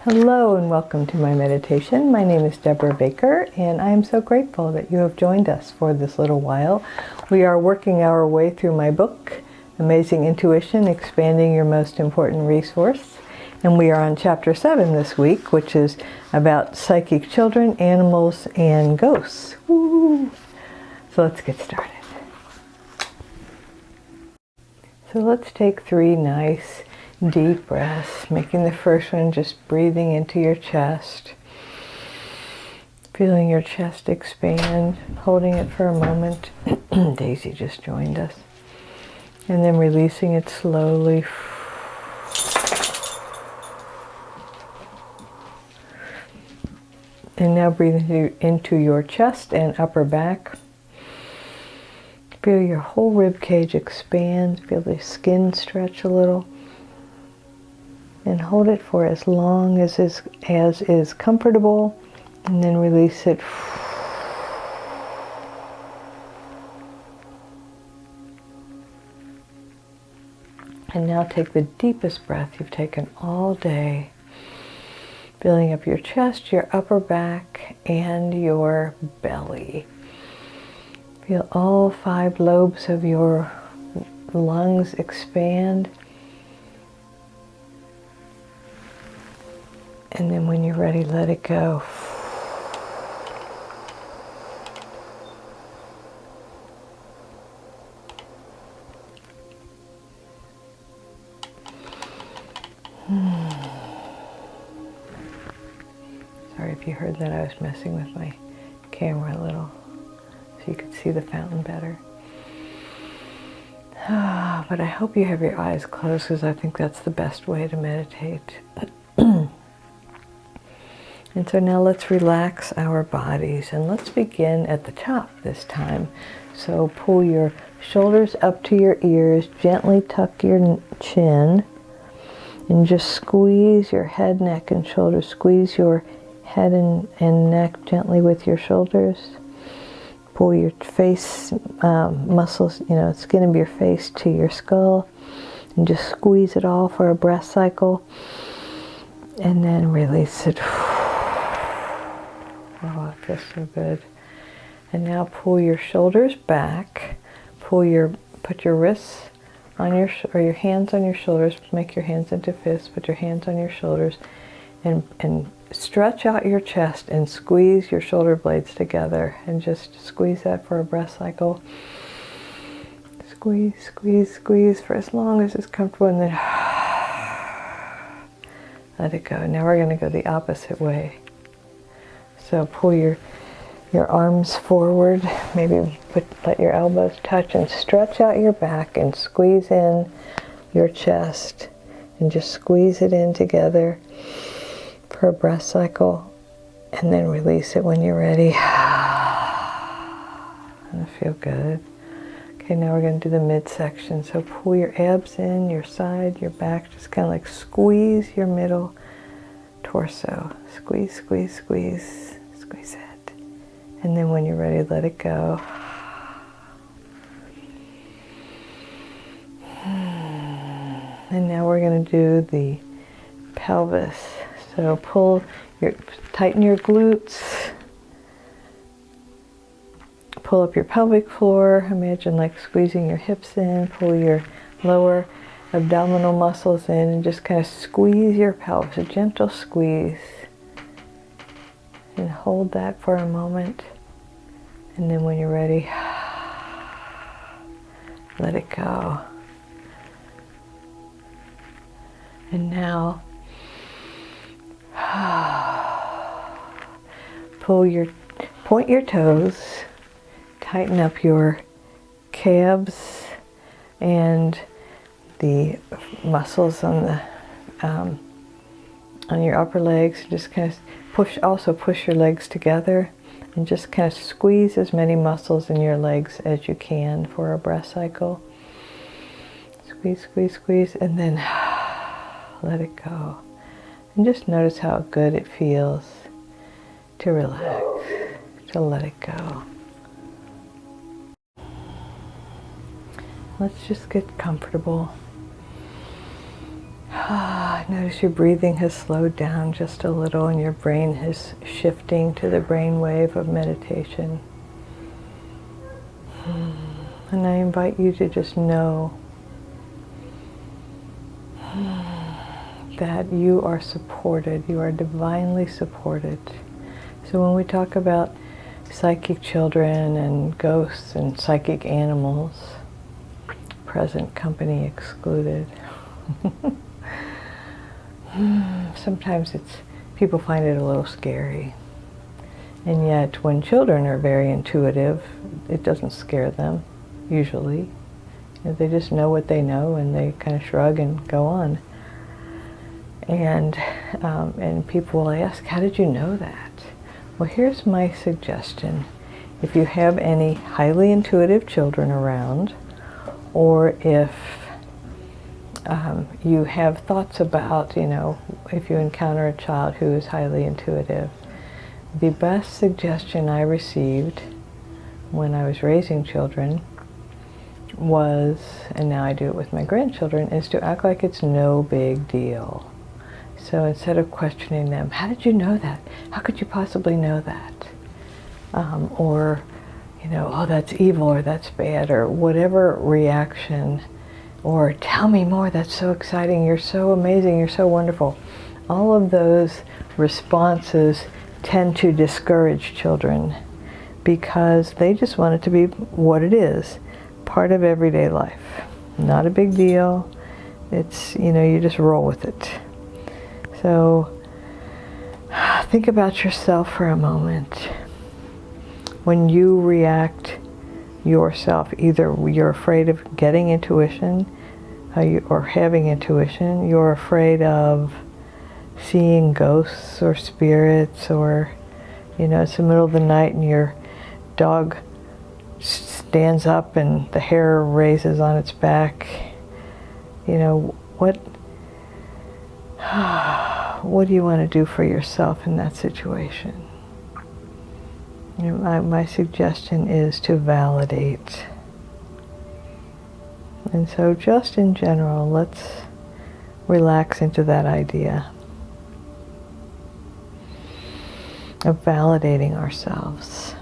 Hello and welcome to my meditation. My name is Debra Baker and I am so grateful that you have joined us for this little while. We are working our way through my book, Amazing Intuition, Expanding Your Most Important Resource. And we are on chapter 7 this week, which is about psychic children, animals, and ghosts. Woo! So let's get started. So let's take 3 nice deep breaths, making the first one just breathing into your chest, feeling your chest expand, holding it for a moment. Daisy just joined us. And then releasing it slowly. And now breathing into your chest and upper back. Feel your whole rib cage expand, feel the skin stretch a little. And hold it for as long as is comfortable, and then release it. And now take the deepest breath you've taken all day, filling up your chest, your upper back, and your belly. Feel all 5 lobes of your lungs expand. And then when you're ready, let it go. Sorry if you heard that. I was messing with my camera a little so you could see the fountain better. But I hope you have your eyes closed because I think that's the best way to meditate. And so now let's relax our bodies and let's begin at the top this time. So pull your shoulders up to your ears, gently tuck your chin, and just squeeze your head, neck, and shoulders. Squeeze your head and neck gently with your shoulders. Pull your face muscles, skin of your face to your skull, and just squeeze it all for a breath cycle. And then release it. Oh, it feels so good. And now pull your shoulders back. Put your wrists on your hands on your shoulders. Make your hands into fists. Put your hands on your shoulders, and stretch out your chest and squeeze your shoulder blades together. And just squeeze that for a breath cycle. Squeeze, squeeze, squeeze for as long as it's comfortable, and then let it go. Now we're going to go the opposite way. So pull your arms forward, maybe let your elbows touch, and stretch out your back and squeeze in your chest and just squeeze it in together for a breath cycle, and then release it when you're ready. And feel good. Okay, now we're going to do the midsection. So pull your abs in, your side, your back, just kind of like squeeze your middle torso. Squeeze, squeeze, squeeze. Squeeze it. And then when you're ready, let it go. And now we're going to do the pelvis. So tighten your glutes. Pull up your pelvic floor. Imagine like squeezing your hips in. Pull your lower abdominal muscles in and just kind of squeeze your pelvis. A gentle squeeze. And hold that for a moment. And then when you're ready, let it go. And now, point your toes, tighten up your calves and the muscles on your upper legs. Just kind of push your legs together and just kind of squeeze as many muscles in your legs as you can for a breath cycle. Squeeze, squeeze, squeeze, and then let it go. And just notice how good it feels to relax, to let it go. Let's just get comfortable. Notice your breathing has slowed down just a little and your brain is shifting to the brain wave of meditation. And I invite you to just know that you are supported. You are divinely supported. So when we talk about psychic children and ghosts and psychic animals, present company excluded, sometimes people find it a little scary. And yet when children are very intuitive, it doesn't scare them, usually. They just know what they know and they kind of shrug and go on. And people will ask, how did you know that? Well, here's my suggestion. If you have any highly intuitive children around, or if you have thoughts about, if you encounter a child who is highly intuitive, the best suggestion I received when I was raising children was, and now I do it with my grandchildren, is to act like it's no big deal. So instead of questioning them, how did you know that? How could you possibly know that? Or, oh, that's evil, or that's bad, or whatever reaction, or tell me more, that's so exciting, you're so amazing, you're so wonderful. All of those responses tend to discourage children because they just want it to be what it is, part of everyday life. Not a big deal. It's, you just roll with it. So think about yourself for a moment. When you react yourself, either you're afraid of getting intuition or having intuition, you're afraid of seeing ghosts or spirits, or, it's the middle of the night and your dog stands up and the hair raises on its back. What do you want to do for yourself in that situation? My suggestion is to validate. And so just in general, let's relax into that idea of validating ourselves.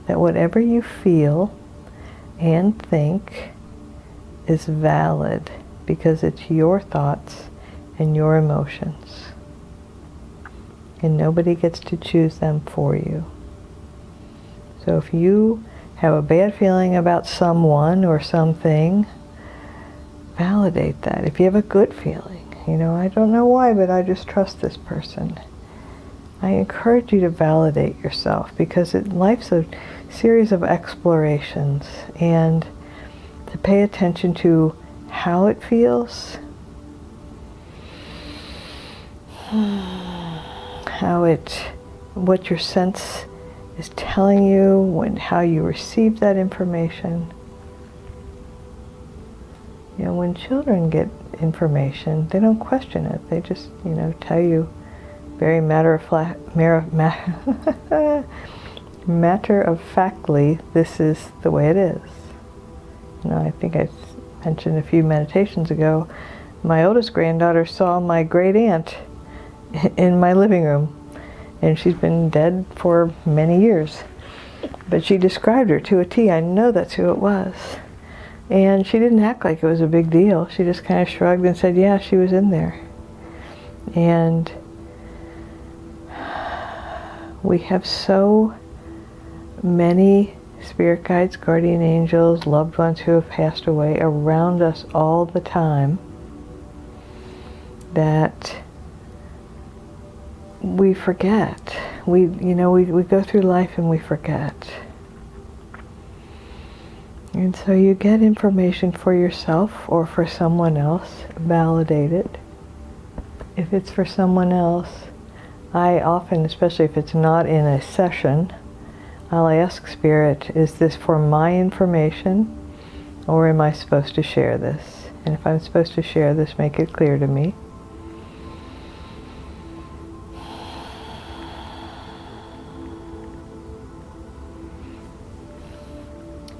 That whatever you feel and think is valid because it's your thoughts and your emotions. And nobody gets to choose them for you. So if you have a bad feeling about someone or something, validate that. If you have a good feeling, I don't know why, but I just trust this person. I encourage you to validate yourself because life's a series of explorations, and to pay attention to how it feels, what your sense is telling you, how you receive that information. When children get information, they don't question it. They just, tell you very matter of factly, this is the way it is. I think I mentioned a few meditations ago, my oldest granddaughter saw my great aunt in my living room, and she's been dead for many years. But she described her to a T. I know that's who it was. And she didn't act like it was a big deal. She just kind of shrugged and said, yeah, she was in there. And we have so many spirit guides, guardian angels, loved ones who have passed away around us all the time that we forget. We go through life and we forget. And so you get information for yourself or for someone else, validate it. If it's for someone else, I often, especially if it's not in a session, I'll ask Spirit, is this for my information or am I supposed to share this? And if I'm supposed to share this, make it clear to me.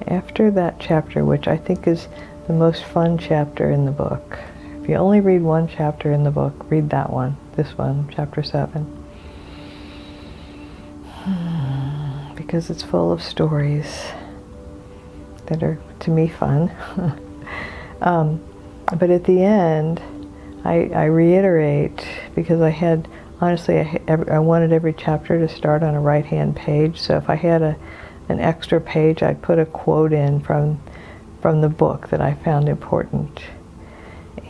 After that chapter, which I think is the most fun chapter in the book, If you only read one chapter in the book, read that one, this one, chapter 7. Because it's full of stories that are, to me, fun. But at the end, I reiterate, because honestly, I wanted every chapter to start on a right-hand page, so if I had an extra page, I'd put a quote in from the book that I found important.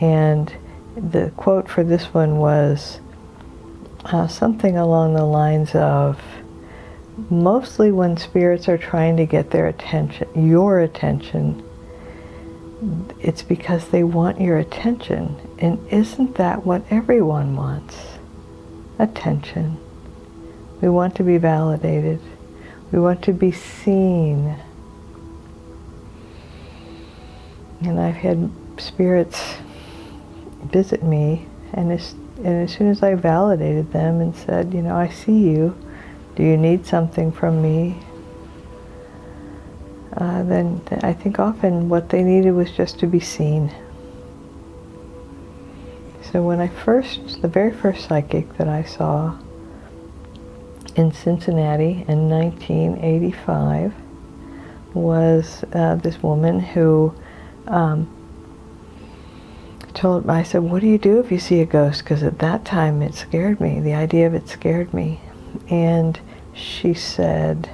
And the quote for this one was something along the lines of, mostly when spirits are trying to get their attention, your attention, it's because they want your attention. And isn't that what everyone wants? Attention. We want to be validated. We want to be seen. And I've had spirits visit me, and as soon as I validated them and said, I see you, do you need something from me? Then I think often what they needed was just to be seen. So when the very first psychic that I saw in Cincinnati in 1985 was this woman who I said, what do you do if you see a ghost? Because at that time it scared me. The idea of it scared me. And she said,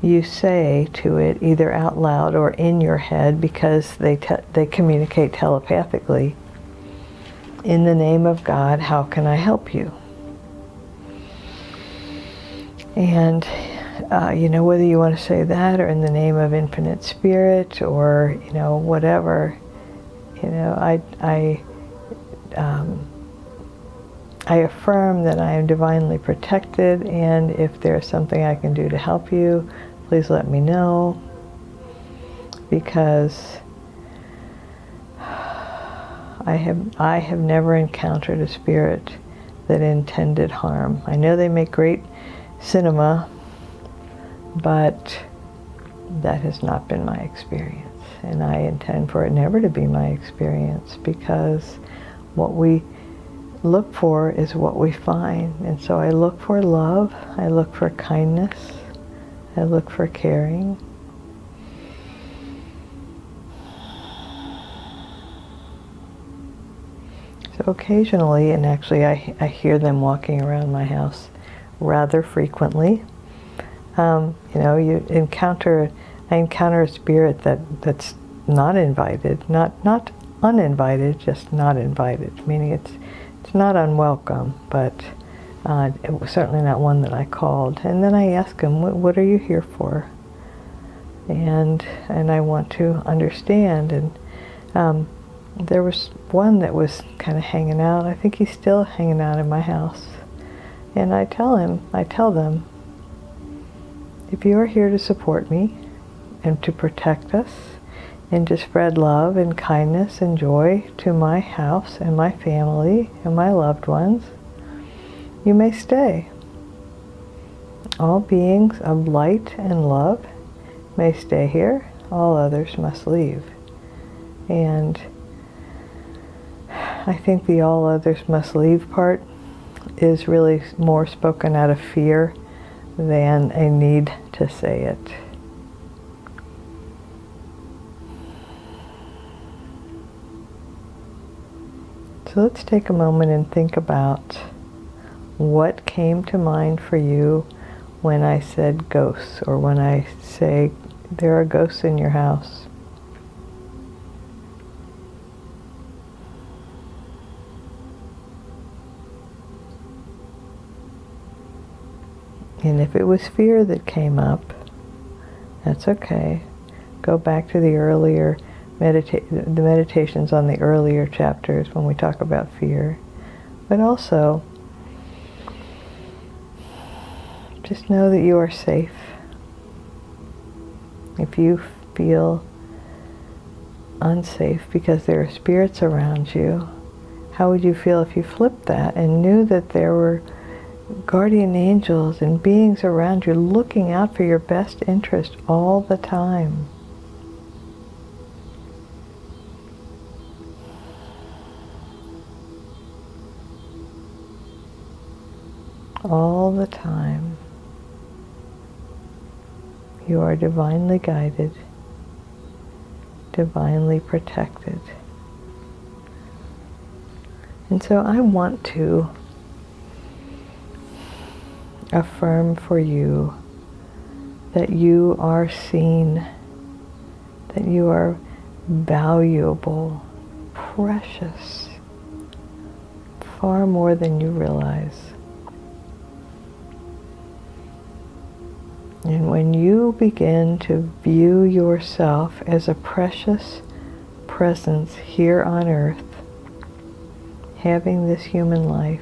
you say to it either out loud or in your head, because they communicate telepathically, in the name of God, how can I help you? And whether you want to say that or in the name of infinite spirit or whatever, I affirm that I am divinely protected, and if there's something I can do to help you, please let me know, because I have never encountered a spirit that intended harm. I know they make great cinema, but that has not been my experience, and I intend for it never to be my experience, because what we look for is what we find. And so I look for love, I look for kindness, I look for caring. So occasionally, and actually I hear them walking around my house rather frequently. I encounter a spirit that's not invited, not uninvited, just not invited, meaning it's not unwelcome, but it was certainly not one that I called. And then I ask him, what are you here for? And I want to understand. And there was one that was kind of hanging out. I think he's still hanging out in my house. And I tell them, if you are here to support me and to protect us and to spread love and kindness and joy to my house and my family and my loved ones, you may stay. All beings of light and love may stay here. All others must leave. And I think the all others must leave part is really more spoken out of fear than a need to say it. So let's take a moment and think about what came to mind for you when I said ghosts, or when I say there are ghosts in your house. And if it was fear that came up, that's okay. Go back to the earlier the meditations on the earlier chapters when we talk about fear. But also, just know that you are safe. If you feel unsafe because there are spirits around you, how would you feel if you flipped that and knew that there were guardian angels and beings around you looking out for your best interest all the time? all the time. You are divinely guided, divinely protected. And so I want to affirm for you that you are seen, that you are valuable, precious, far more than you realize. And when you begin to view yourself as a precious presence here on earth, having this human life,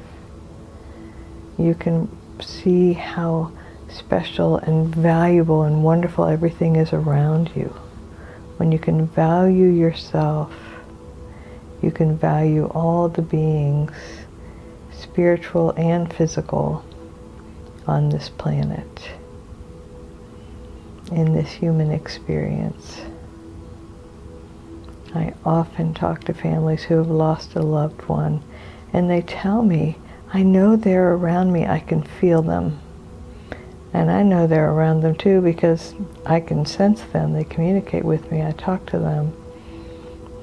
you can see how special and valuable and wonderful everything is around you. When you can value yourself, you can value all the beings, spiritual and physical, on this planet, in this human experience. I often talk to families who have lost a loved one, and they tell me, I know they're around me, I can feel them. And I know they're around them too because I can sense them. They communicate with me. I talk to them.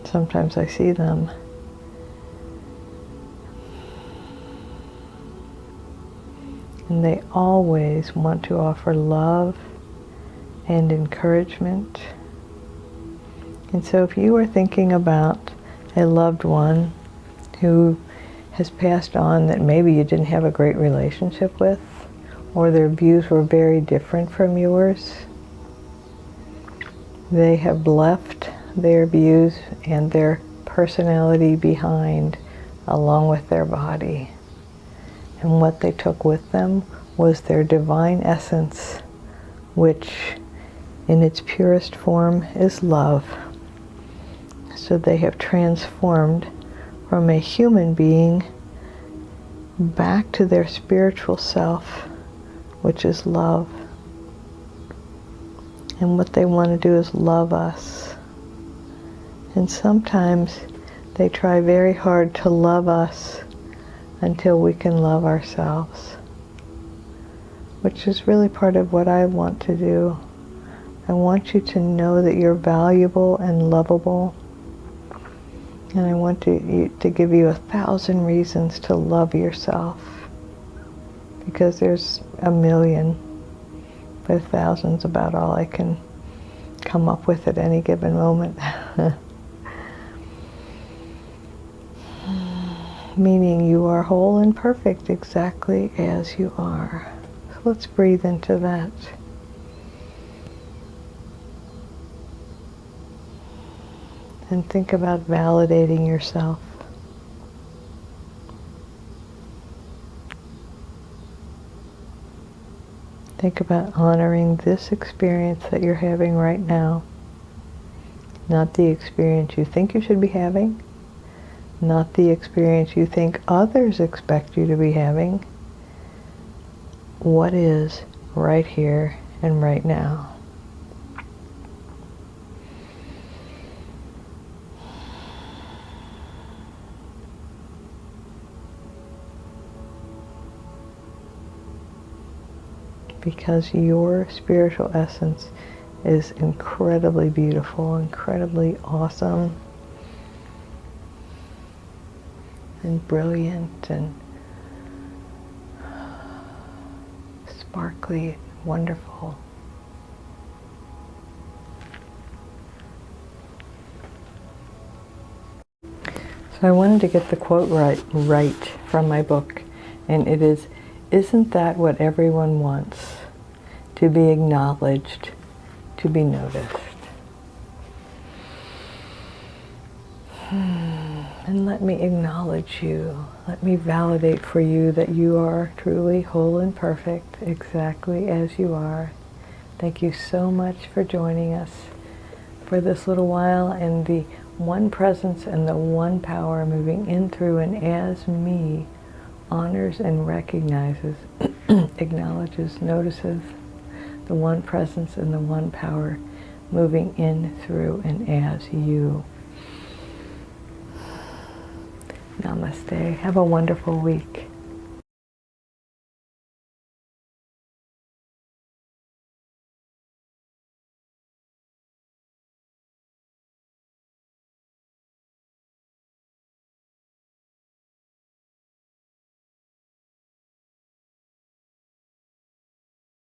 Sometimes I see them. And they always want to offer love and encouragement. And so if you are thinking about a loved one who has passed on that maybe you didn't have a great relationship with, or their views were very different from yours, they have left their views and their personality behind along with their body. And what they took with them was their divine essence, which in its purest form is love. So they have transformed from a human being back to their spiritual self, which is love. And what they want to do is love us. And sometimes they try very hard to love us until we can love ourselves, which is really part of what I want to do. I want you to know that you're valuable and lovable. And I want to give you 1,000 reasons to love yourself. Because there's a million, but 1,000's about all I can come up with at any given moment. Meaning you are whole and perfect exactly as you are. So let's breathe into that. And think about validating yourself. Think about honoring this experience that you're having right now. Not the experience you think you should be having. Not the experience you think others expect you to be having. What is right here and right now. Because your spiritual essence is incredibly beautiful, incredibly awesome, and brilliant, and sparkly, wonderful. So I wanted to get the quote right from my book, and it is, "Isn't that what everyone wants? To be acknowledged, to be noticed." And let me acknowledge you. Let me validate for you that you are truly whole and perfect, exactly as you are. Thank you so much for joining us for this little while, and the one presence and the one power moving in, through, and as me honors and recognizes, acknowledges, notices the one presence and the one power moving in, through, and as you. Namaste. Have a wonderful week.